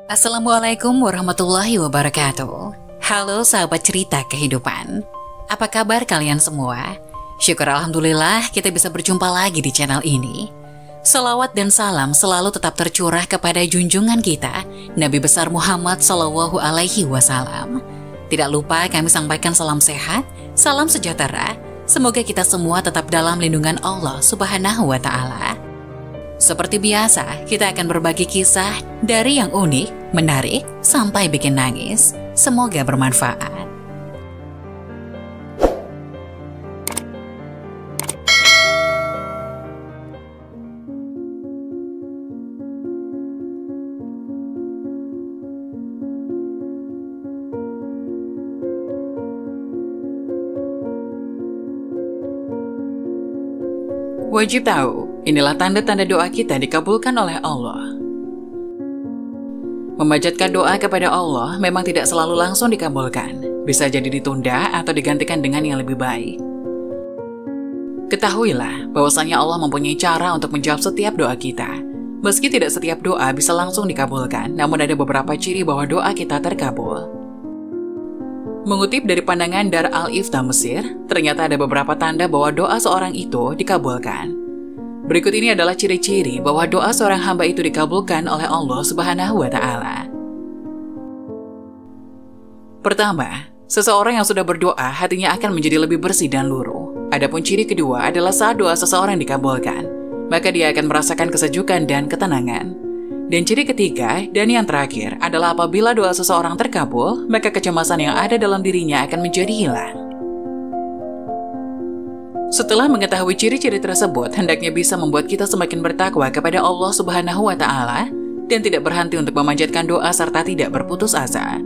Assalamualaikum warahmatullahi wabarakatuh. Halo sahabat cerita kehidupan. Apa kabar kalian semua? Syukur alhamdulillah kita bisa berjumpa lagi di channel ini. Selawat dan salam selalu tetap tercurah kepada junjungan kita, Nabi besar Muhammad SAW. Tidak lupa kami sampaikan salam sehat, salam sejahtera. Semoga kita semua tetap dalam lindungan Allah Subhanahu wa Ta'ala. Seperti biasa, kita akan berbagi kisah dari yang unik, menarik, sampai bikin nangis. Semoga bermanfaat. Wajib tahu, inilah tanda-tanda doa kita dikabulkan oleh Allah. Memanjatkan doa kepada Allah memang tidak selalu langsung dikabulkan. Bisa jadi ditunda atau digantikan dengan yang lebih baik. Ketahuilah bahwasanya Allah mempunyai cara untuk menjawab setiap doa kita. Meski tidak setiap doa bisa langsung dikabulkan, namun ada beberapa ciri bahwa doa kita terkabul. Mengutip dari pandangan Dar Al-Ifta Mesir, ternyata ada beberapa tanda bahwa doa seorang itu dikabulkan. Berikut ini adalah ciri-ciri bahwa doa seorang hamba itu dikabulkan oleh Allah Subhanahu wa Ta'ala. Pertama, seseorang yang sudah berdoa hatinya akan menjadi lebih bersih dan luruh. Adapun ciri kedua adalah saat doa seseorang dikabulkan, maka dia akan merasakan kesejukan dan ketenangan. Dan ciri ketiga dan yang terakhir adalah apabila doa seseorang terkabul, maka kecemasan yang ada dalam dirinya akan menjadi hilang. Setelah mengetahui ciri-ciri tersebut, hendaknya bisa membuat kita semakin bertakwa kepada Allah Subhanahu wa Ta'ala dan tidak berhenti untuk memanjatkan doa serta tidak berputus asa.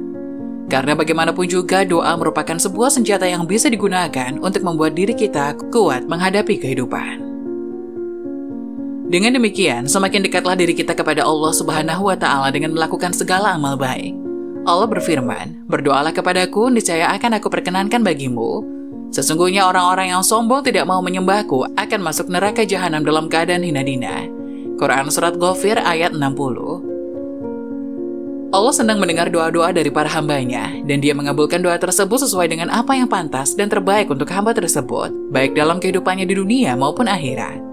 Karena bagaimanapun juga doa merupakan sebuah senjata yang bisa digunakan untuk membuat diri kita kuat menghadapi kehidupan. Dengan demikian, semakin dekatlah diri kita kepada Allah Subhanahu wa Ta'ala dengan melakukan segala amal baik. Allah berfirman, "Berdoalah kepadaku, niscaya akan aku perkenankan bagimu. Sesungguhnya orang-orang yang sombong tidak mau menyembahku akan masuk neraka jahanam dalam keadaan hina dina." Quran Surat Ghafir ayat 60. Allah senang mendengar doa-doa dari para hambanya, dan Dia mengabulkan doa tersebut sesuai dengan apa yang pantas dan terbaik untuk hamba tersebut, baik dalam kehidupannya di dunia maupun akhirat.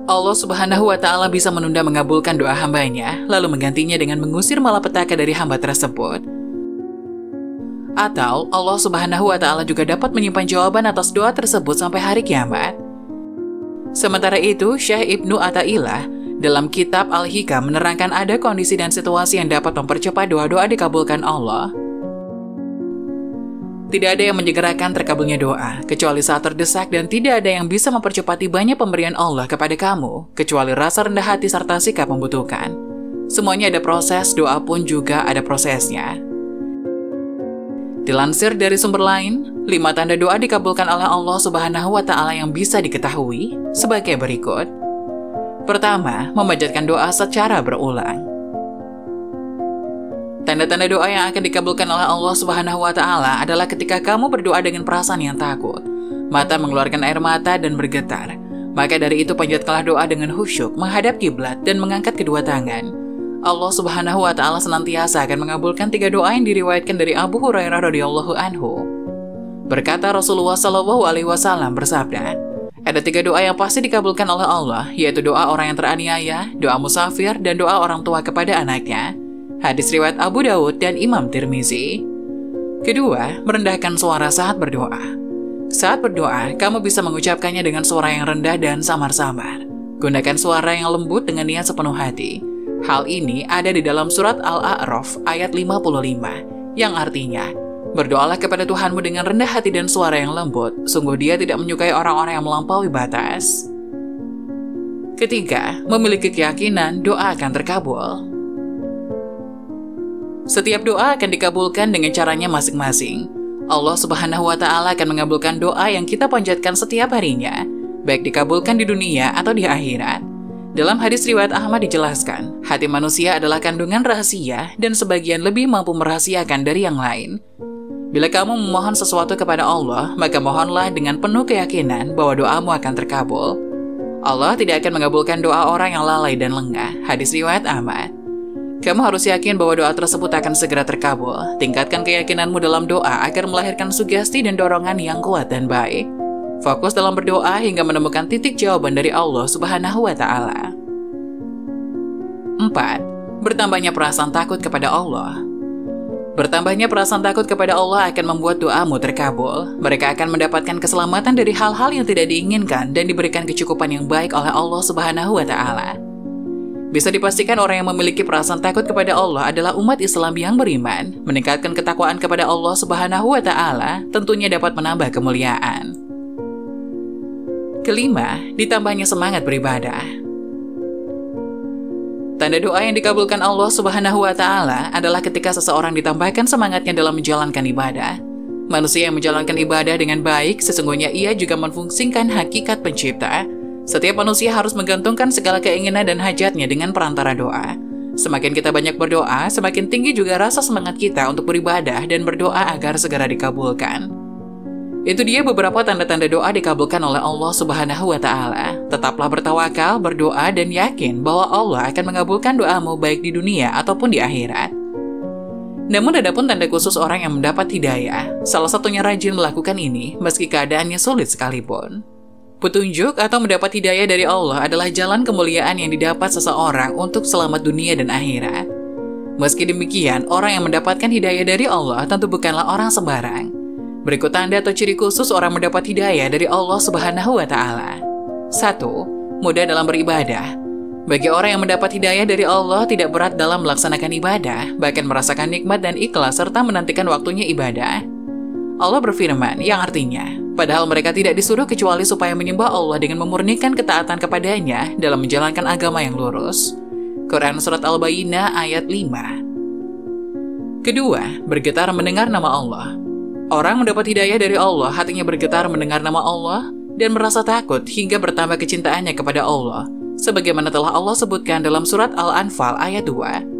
Allah Subhanahu wa Ta'ala bisa menunda mengabulkan doa hambanya, lalu menggantinya dengan mengusir malapetaka dari hamba tersebut. Atau Allah Subhanahu wa Ta'ala juga dapat menyimpan jawaban atas doa tersebut sampai hari kiamat. Sementara itu, Syekh Ibnu Athaillah dalam kitab Al-Hikam menerangkan ada kondisi dan situasi yang dapat mempercepat doa-doa dikabulkan Allah. Tidak ada yang menyegerakan terkabulnya doa, kecuali saat terdesak, dan tidak ada yang bisa mempercepat tibanya pemberian Allah kepada kamu, kecuali rasa rendah hati serta sikap membutuhkan. Semuanya ada proses, doa pun juga ada prosesnya. Dilansir dari sumber lain, 5 tanda doa dikabulkan oleh Allah Subhanahu wa Ta'ala yang bisa diketahui sebagai berikut. Pertama, memanjatkan doa secara berulang. Tanda-tanda doa yang akan dikabulkan oleh Allah Subhanahu wa Ta'ala adalah ketika kamu berdoa dengan perasaan yang takut, mata mengeluarkan air mata dan bergetar. Maka dari itu panjatkanlah doa dengan khusyuk, menghadap kiblat dan mengangkat kedua tangan. Allah Subhanahu wa Ta'ala senantiasa akan mengabulkan 3 doa yang diriwayatkan dari Abu Hurairah radhiyallahu anhu. Berkata Rasulullah SAW bersabda, ada 3 doa yang pasti dikabulkan oleh Allah, yaitu doa orang yang teraniaya, doa musafir, dan doa orang tua kepada anaknya. Hadis riwayat Abu Dawud dan Imam Tirmizi. Kedua, merendahkan suara saat berdoa. Saat berdoa, kamu bisa mengucapkannya dengan suara yang rendah dan samar-samar. Gunakan suara yang lembut dengan niat sepenuh hati. Hal ini ada di dalam surat Al-A'raf ayat 55, yang artinya, berdoalah kepada Tuhanmu dengan rendah hati dan suara yang lembut, sungguh Dia tidak menyukai orang-orang yang melampaui batas. Ketiga, memiliki keyakinan doa akan terkabul. Setiap doa akan dikabulkan dengan caranya masing-masing. Allah Subhanahu wa Ta'ala akan mengabulkan doa yang kita panjatkan setiap harinya, baik dikabulkan di dunia atau di akhirat. Dalam hadis riwayat Ahmad dijelaskan, hati manusia adalah kandungan rahasia dan sebagian lebih mampu merahasiakan dari yang lain. Bila kamu memohon sesuatu kepada Allah, maka mohonlah dengan penuh keyakinan bahwa doamu akan terkabul. Allah tidak akan mengabulkan doa orang yang lalai dan lengah. Hadis riwayat Ahmad. Kamu harus yakin bahwa doa tersebut akan segera terkabul. Tingkatkan keyakinanmu dalam doa agar melahirkan sugesti dan dorongan yang kuat dan baik. Fokus dalam berdoa hingga menemukan titik jawaban dari Allah Subhanahu wa Ta'ala. 4. Bertambahnya perasaan takut kepada Allah. Bertambahnya perasaan takut kepada Allah akan membuat doamu terkabul. Mereka akan mendapatkan keselamatan dari hal-hal yang tidak diinginkan dan diberikan kecukupan yang baik oleh Allah Subhanahu wa Ta'ala. Bisa dipastikan orang yang memiliki perasaan takut kepada Allah adalah umat Islam yang beriman. Meningkatkan ketakwaan kepada Allah Subhanahu wa Ta'ala tentunya dapat menambah kemuliaan. Kelima, ditambahnya semangat beribadah. Tanda doa yang dikabulkan Allah Subhanahu wa Ta'ala adalah ketika seseorang ditambahkan semangatnya dalam menjalankan ibadah. Manusia yang menjalankan ibadah dengan baik, sesungguhnya ia juga memfungsikan hakikat pencipta. Setiap manusia harus menggantungkan segala keinginan dan hajatnya dengan perantara doa. Semakin kita banyak berdoa, semakin tinggi juga rasa semangat kita untuk beribadah dan berdoa agar segera dikabulkan. Itu dia beberapa tanda-tanda doa dikabulkan oleh Allah Subhanahu wa Ta'ala. Tetaplah bertawakal, berdoa, dan yakin bahwa Allah akan mengabulkan doamu baik di dunia ataupun di akhirat. Namun ada pun tanda khusus orang yang mendapat hidayah. Salah satunya rajin melakukan ini meski keadaannya sulit sekalipun. Petunjuk atau mendapat hidayah dari Allah adalah jalan kemuliaan yang didapat seseorang untuk selamat dunia dan akhirat. Meski demikian, orang yang mendapatkan hidayah dari Allah tentu bukanlah orang sembarang. Berikut tanda atau ciri khusus orang mendapat hidayah dari Allah Subhanahu wa Ta'ala. 1. Mudah dalam beribadah. Bagi orang yang mendapat hidayah dari Allah tidak berat dalam melaksanakan ibadah, bahkan merasakan nikmat dan ikhlas serta menantikan waktunya ibadah. Allah berfirman yang artinya, padahal mereka tidak disuruh kecuali supaya menyembah Allah dengan memurnikan ketaatan kepadanya dalam menjalankan agama yang lurus. Quran Surat Al-Bayyinah ayat 5. Kedua, bergetar mendengar nama Allah. Orang mendapat hidayah dari Allah, hatinya bergetar mendengar nama Allah dan merasa takut hingga bertambah kecintaannya kepada Allah, sebagaimana telah Allah sebutkan dalam Surat Al-Anfal ayat 2.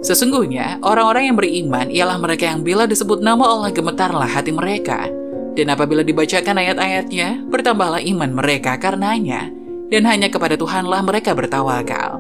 Sesungguhnya, orang-orang yang beriman ialah mereka yang bila disebut nama Allah gemetarlah hati mereka. Dan apabila dibacakan ayat-ayatnya, bertambahlah iman mereka karenanya. Dan hanya kepada Tuhanlah mereka bertawakal.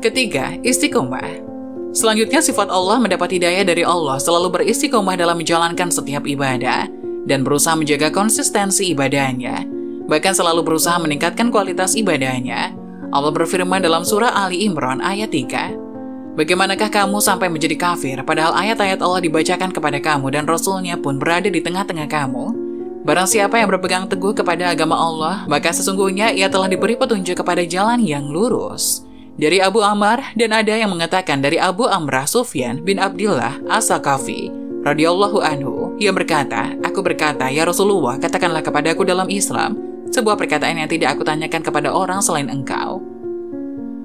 Ketiga, istiqomah. Selanjutnya, sifat Allah mendapat hidayah dari Allah selalu beristiqomah dalam menjalankan setiap ibadah. Dan berusaha menjaga konsistensi ibadahnya. Bahkan selalu berusaha meningkatkan kualitas ibadahnya. Allah berfirman dalam surah Ali Imran ayat 3. Bagaimanakah kamu sampai menjadi kafir, padahal ayat-ayat Allah dibacakan kepada kamu dan Rasul-Nya pun berada di tengah-tengah kamu? Barang siapa yang berpegang teguh kepada agama Allah, maka sesungguhnya ia telah diberi petunjuk kepada jalan yang lurus. Dari Abu Ammar, dan ada yang mengatakan dari Abu Amrah Sufyan bin Abdillah As-Saqafi, radhiyallahu anhu, ia berkata, aku berkata, ya Rasulullah, katakanlah kepadaku dalam Islam, sebuah perkataan yang tidak aku tanyakan kepada orang selain engkau.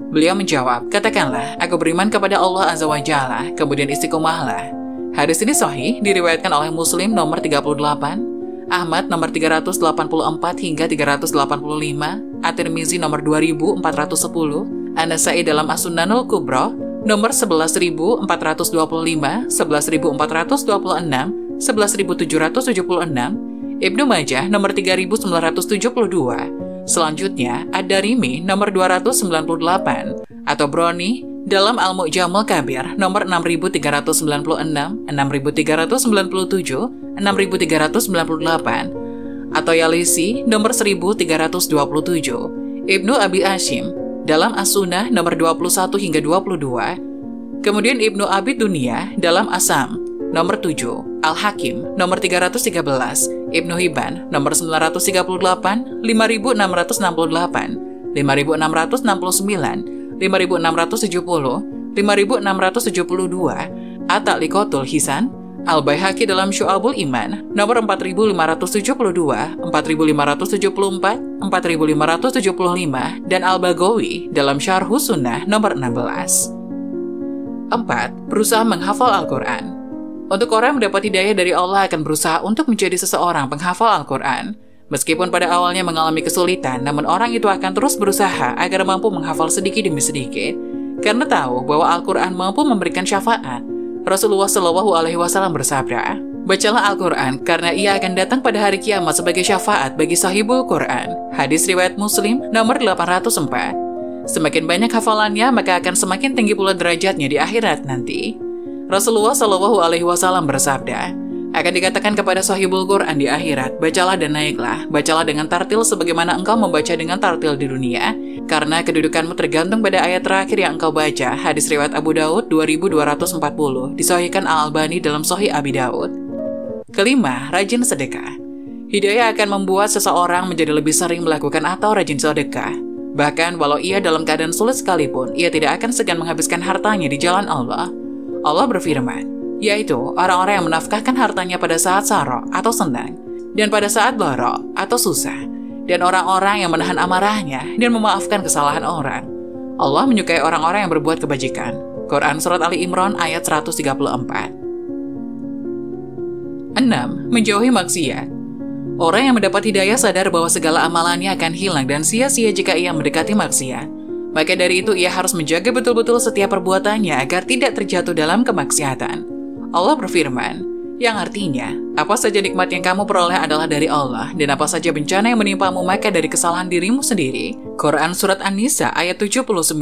Beliau menjawab, katakanlah, aku beriman kepada Allah Azza wa Jalla, kemudian istiqomahlah. Hadis ini sahih, diriwayatkan oleh Muslim nomor 38, Ahmad nomor 384 hingga 385, At-Tirmizi nomor 2410, An-Nasa'i dalam As-Sunnanul Kubra nomor 11.425, 11.426, 11.776, Ibnu Majah nomor 3.972. Selanjutnya, Ad-Darimi nomor 298, atau Broni dalam Al-Mu'jamul Kabir nomor 6396, 6397, 6398, atau Yalisi nomor 1327, Ibnu Abi Hashim dalam As-Sunnah nomor 21 hingga 22, kemudian Ibnu Abi Dunya dalam Asam nomor 7, Al-Hakim nomor 313, Ibnu Hibban nomor 938, 5668, 5669, 5670, 5670, 5672, At-Ta'liqatul Hisan, Al-Baihaqi dalam Syu'abul Iman nomor 4572, 4574, 4575, dan Al-Baghawi dalam Syarhus Sunnah nomor 16. 4. Berusaha menghafal Al-Quran. Untuk orang yang mendapat hidayah dari Allah akan berusaha untuk menjadi seseorang penghafal Al-Quran. Meskipun pada awalnya mengalami kesulitan, namun orang itu akan terus berusaha agar mampu menghafal sedikit demi sedikit. Karena tahu bahwa Al-Quran mampu memberikan syafaat. Rasulullah SAW bersabda, bacalah Al-Quran karena ia akan datang pada hari kiamat sebagai syafaat bagi sahibul Quran. Hadis riwayat Muslim nomor 804. Semakin banyak hafalannya, maka akan semakin tinggi pula derajatnya di akhirat nanti. Rasulullah Shallallahu Alaihi Wasallam bersabda, akan dikatakan kepada sahibul Quran di akhirat, bacalah dan naiklah, bacalah dengan tartil sebagaimana engkau membaca dengan tartil di dunia, karena kedudukanmu tergantung pada ayat terakhir yang engkau baca. Hadis riwayat Abu Daud 2240, disahihkan Al-Albani dalam Sahih Abi Daud. Kelima, rajin sedekah. Hidayah akan membuat seseorang menjadi lebih sering melakukan atau rajin sedekah. Bahkan walau ia dalam keadaan sulit sekalipun, ia tidak akan segan menghabiskan hartanya di jalan Allah. Allah berfirman, yaitu orang-orang yang menafkahkan hartanya pada saat sarok atau senang, dan pada saat barok atau susah, dan orang-orang yang menahan amarahnya dan memaafkan kesalahan orang. Allah menyukai orang-orang yang berbuat kebajikan. Quran Surat Ali Imran ayat 134. 6. Menjauhi maksiat. Orang yang mendapat hidayah sadar bahwa segala amalannya akan hilang dan sia-sia jika ia mendekati maksiat. Maka dari itu ia harus menjaga betul-betul setiap perbuatannya agar tidak terjatuh dalam kemaksiatan. Allah berfirman, yang artinya, apa saja nikmat yang kamu peroleh adalah dari Allah, dan apa saja bencana yang menimpamu maka dari kesalahan dirimu sendiri. Quran Surat An-Nisa ayat 79.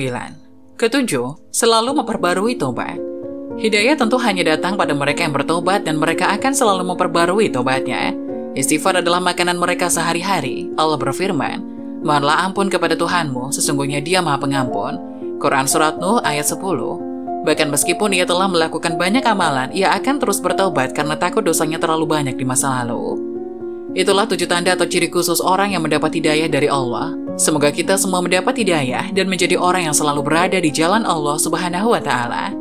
Ketujuh, selalu memperbarui tobat. Hidayah tentu hanya datang pada mereka yang bertobat dan mereka akan selalu memperbarui tobatnya. Istighfar adalah makanan mereka sehari-hari. Allah berfirman, mohonlah ampun kepada Tuhanmu, sesungguhnya Dia Maha Pengampun. Quran Surat Nuh ayat 10. Bahkan meskipun ia telah melakukan banyak amalan, ia akan terus bertobat karena takut dosanya terlalu banyak di masa lalu. Itulah 7 tanda atau ciri khusus orang yang mendapat hidayah dari Allah. Semoga kita semua mendapat hidayah dan menjadi orang yang selalu berada di jalan Allah Subhanahu wa Ta'ala.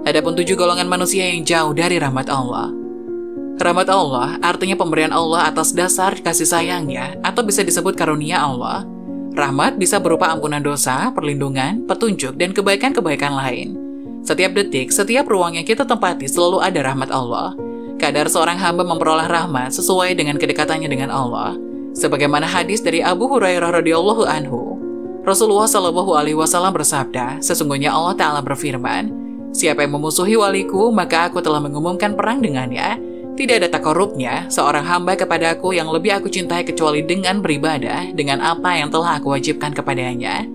Adapun 7 golongan manusia yang jauh dari rahmat Allah. Rahmat Allah artinya pemberian Allah atas dasar kasih sayangnya atau bisa disebut karunia Allah. Rahmat bisa berupa ampunan dosa, perlindungan, petunjuk, dan kebaikan-kebaikan lain. Setiap detik, setiap ruang yang kita tempati selalu ada rahmat Allah. Kadar seorang hamba memperoleh rahmat sesuai dengan kedekatannya dengan Allah. Sebagaimana hadis dari Abu Hurairah radhiyallahu anhu, Rasulullah Shallallahu Alaihi Wasallam bersabda, sesungguhnya Allah Ta'ala berfirman, siapa yang memusuhi waliku, maka aku telah mengumumkan perang dengannya. Tidak ada tak korupnya seorang hamba kepadaku yang lebih aku cintai kecuali dengan beribadah dengan apa yang telah aku wajibkan kepadanya.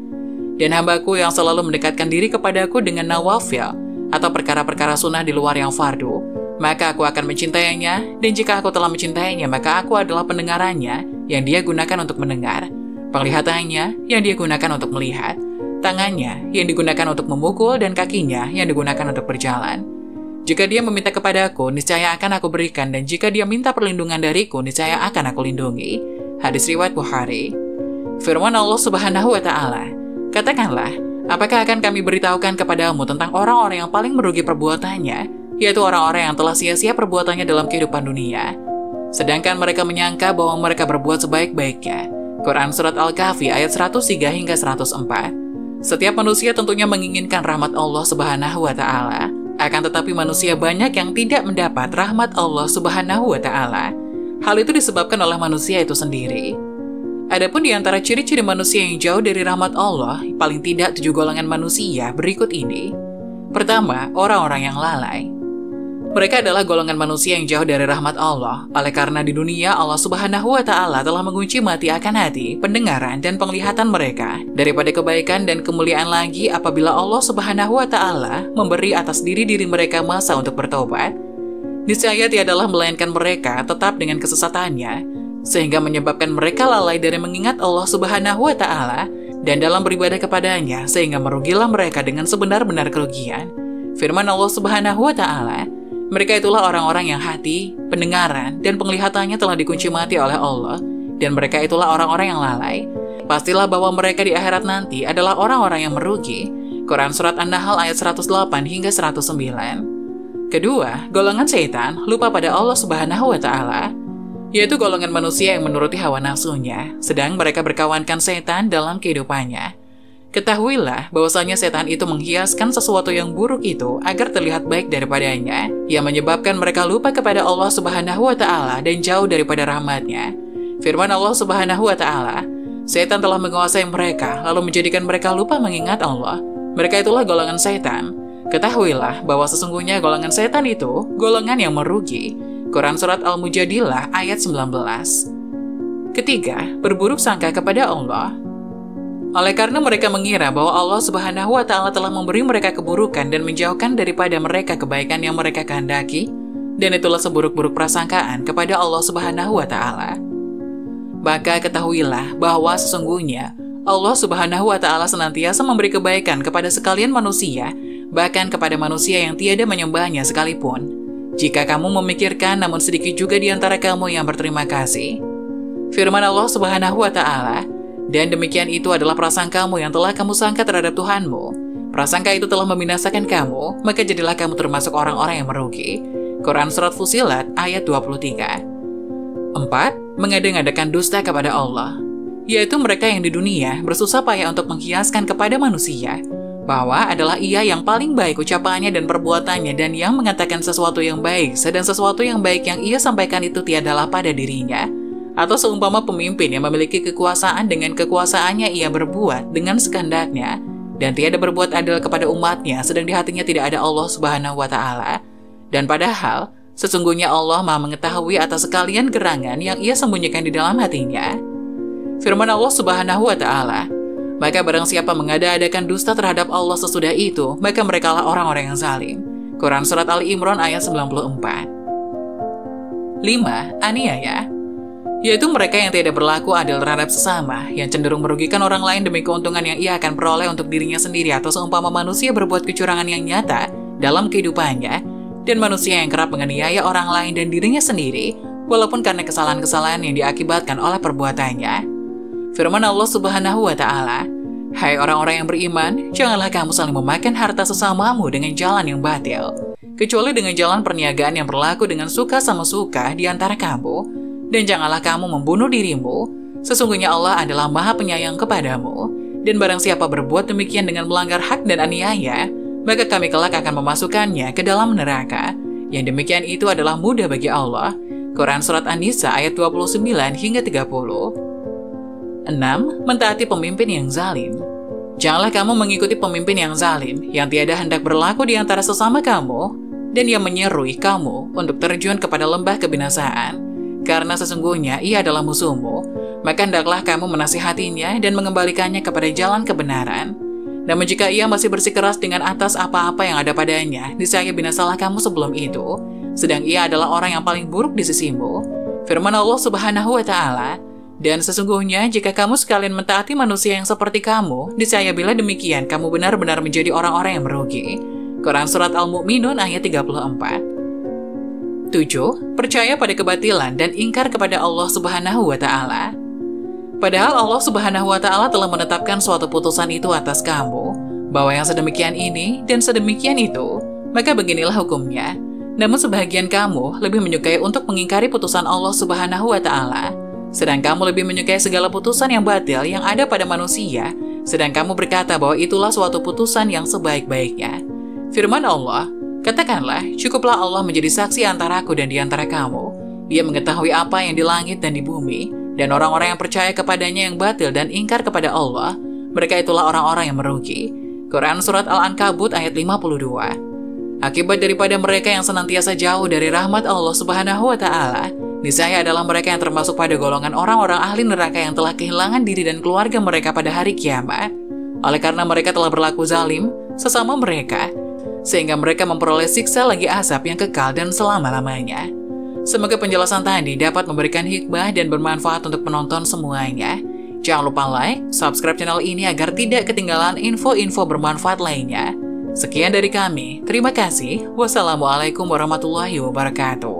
Dan hambaku yang selalu mendekatkan diri kepadaku dengan nawafil atau perkara-perkara sunnah di luar yang fardu, maka aku akan mencintainya, dan jika aku telah mencintainya, maka aku adalah pendengarannya yang dia gunakan untuk mendengar, penglihatannya yang dia gunakan untuk melihat, tangannya yang digunakan untuk memukul, dan kakinya yang digunakan untuk berjalan. Jika dia meminta kepadaku, niscaya akan aku berikan, dan jika dia minta perlindungan dariku, niscaya akan aku lindungi. Hadis riwayat Bukhari. Firman Allah Subhanahu wa Ta'ala, katakanlah, apakah akan kami beritahukan kepadamu tentang orang-orang yang paling merugi perbuatannya, yaitu orang-orang yang telah sia-sia perbuatannya dalam kehidupan dunia, sedangkan mereka menyangka bahwa mereka berbuat sebaik-baiknya. Quran Surat Al-Kahfi ayat 103 hingga 104. Setiap manusia tentunya menginginkan rahmat Allah Subhanahu wa Ta'ala. Akan tetapi manusia banyak yang tidak mendapat rahmat Allah Subhanahu wa Ta'ala. Hal itu disebabkan oleh manusia itu sendiri. Adapun di antara ciri-ciri manusia yang jauh dari rahmat Allah, paling tidak 7 golongan manusia berikut ini. Pertama, orang-orang yang lalai. Mereka adalah golongan manusia yang jauh dari rahmat Allah. Oleh karena di dunia Allah Subhanahu wa Ta'ala telah mengunci mati akan hati, pendengaran, dan penglihatan mereka daripada kebaikan dan kemuliaan lagi apabila Allah Subhanahu wa Ta'ala memberi atas diri-diri mereka masa untuk bertobat. Niscaya tiadalah melainkan mereka tetap dengan kesesatannya, sehingga menyebabkan mereka lalai dari mengingat Allah Subhanahu wa Ta'ala dan dalam beribadah kepadanya, sehingga merugilah mereka dengan sebenar-benar kerugian. Firman Allah Subhanahu wa Ta'ala, mereka itulah orang-orang yang hati, pendengaran, dan penglihatannya telah dikunci mati oleh Allah, dan mereka itulah orang-orang yang lalai. Pastilah bahwa mereka di akhirat nanti adalah orang-orang yang merugi. Quran Surat An-Nahl ayat 108 hingga 109. Kedua, golongan setan lupa pada Allah Subhanahu wa Ta'ala, yaitu golongan manusia yang menuruti hawa nafsunya, sedang mereka berkawankan setan dalam kehidupannya. Ketahuilah bahwasanya setan itu menghiaskan sesuatu yang buruk itu agar terlihat baik daripadanya, yang menyebabkan mereka lupa kepada Allah Subhanahu wa Ta'ala dan jauh daripada rahmatnya. Firman Allah Subhanahu wa Ta'ala, setan telah menguasai mereka lalu menjadikan mereka lupa mengingat Allah. Mereka itulah golongan setan. Ketahuilah bahwa sesungguhnya golongan setan itu golongan yang merugi. Quran Surat Al-Mujadilah ayat 19. Ketiga, berburuk sangka kepada Allah. Oleh karena mereka mengira bahwa Allah Subhanahu wa Ta'ala telah memberi mereka keburukan dan menjauhkan daripada mereka kebaikan yang mereka kehendaki, dan itulah seburuk-buruk prasangkaan kepada Allah Subhanahu wa Ta'ala. Maka ketahuilah bahwa sesungguhnya Allah Subhanahu wa Ta'ala senantiasa memberi kebaikan kepada sekalian manusia, bahkan kepada manusia yang tiada menyembahnya sekalipun. Jika kamu memikirkan, namun sedikit juga di antara kamu yang berterima kasih. Firman Allah Subhanahu wa Ta'ala, dan demikian itu adalah prasangkamu yang telah kamu sangka terhadap Tuhanmu. Prasangka itu telah membinasakan kamu, maka jadilah kamu termasuk orang-orang yang merugi. Quran Surat Fussilat ayat 23. 4. Mengada-ngadakan dusta kepada Allah, yaitu mereka yang di dunia bersusah payah untuk menghiaskan kepada manusia bahwa adalah ia yang paling baik ucapannya dan perbuatannya, dan yang mengatakan sesuatu yang baik, sedang sesuatu yang baik yang ia sampaikan itu tiadalah pada dirinya. Atau seumpama pemimpin yang memiliki kekuasaan, dengan kekuasaannya ia berbuat dengan sekehendaknya, dan tiada berbuat adil kepada umatnya, sedang di hatinya tidak ada Allah Subhanahu wa Ta'ala. Dan padahal, sesungguhnya Allah Maha mengetahui atas sekalian gerangan yang ia sembunyikan di dalam hatinya. Firman Allah Subhanahu wa Ta'ala, maka barang siapa mengada-adakan dusta terhadap Allah sesudah itu, maka merekalah orang-orang yang zalim. Quran Surat Ali Imran ayat 94. 5. Aniaya, yaitu mereka yang tidak berlaku adil terhadap sesama, yang cenderung merugikan orang lain demi keuntungan yang ia akan peroleh untuk dirinya sendiri, atau seumpama manusia berbuat kecurangan yang nyata dalam kehidupannya, dan manusia yang kerap menganiaya orang lain dan dirinya sendiri, walaupun karena kesalahan-kesalahan yang diakibatkan oleh perbuatannya. Firman Allah Subhanahu wa Ta'ala, hai orang-orang yang beriman, janganlah kamu saling memakan harta sesamamu dengan jalan yang batil, kecuali dengan jalan perniagaan yang berlaku dengan suka sama suka di antara kamu. Dan janganlah kamu membunuh dirimu, sesungguhnya Allah adalah Maha Penyayang kepadamu. Dan barang siapa berbuat demikian dengan melanggar hak dan aniaya, maka kami kelak akan memasukkannya ke dalam neraka. Yang demikian itu adalah mudah bagi Allah. Quran Surat An-Nisa ayat 29 hingga 30. 6. Mentaati pemimpin yang zalim. Janganlah kamu mengikuti pemimpin yang zalim, yang tiada hendak berlaku di antara sesama kamu, dan yang menyerui kamu untuk terjun kepada lembah kebinasaan. Karena sesungguhnya ia adalah musuhmu, maka hendaklah kamu menasihatinya dan mengembalikannya kepada jalan kebenaran. Namun jika ia masih bersikeras dengan atas apa-apa yang ada padanya, niscaya binasalah kamu sebelum itu, sedang ia adalah orang yang paling buruk di sisimu. Firman Allah Subhanahu wa Ta'ala, dan sesungguhnya jika kamu sekalian mentaati manusia yang seperti kamu, niscaya bila demikian kamu benar-benar menjadi orang-orang yang merugi. Quran Surat Al-Mu'minun ayat 34. 7. Percaya pada kebatilan dan ingkar kepada Allah Subhanahu wa Ta'ala. Padahal Allah Subhanahu wa Ta'ala telah menetapkan suatu putusan itu atas kamu, bahwa yang sedemikian ini dan sedemikian itu, maka beginilah hukumnya. Namun sebahagian kamu lebih menyukai untuk mengingkari putusan Allah Subhanahu wa Ta'ala, sedang kamu lebih menyukai segala putusan yang batil yang ada pada manusia, sedang kamu berkata bahwa itulah suatu putusan yang sebaik-baiknya. Firman Allah, katakanlah, cukuplah Allah menjadi saksi antara aku dan di antara kamu. Dia mengetahui apa yang di langit dan di bumi, dan orang-orang yang percaya kepadanya yang batil dan ingkar kepada Allah, mereka itulah orang-orang yang merugi. Quran Surat Al-Ankabut ayat 52. Akibat daripada mereka yang senantiasa jauh dari rahmat Allah Subhanahu wa Ta'ala, niscaya adalah mereka yang termasuk pada golongan orang-orang ahli neraka yang telah kehilangan diri dan keluarga mereka pada hari kiamat. Oleh karena mereka telah berlaku zalim sesama mereka, sehingga mereka memperoleh siksa lagi asap yang kekal dan selama-lamanya. Semoga penjelasan tadi dapat memberikan hikmah dan bermanfaat untuk penonton semuanya. Jangan lupa like, subscribe channel ini agar tidak ketinggalan info-info bermanfaat lainnya. Sekian dari kami, terima kasih. Wassalamualaikum warahmatullahi wabarakatuh.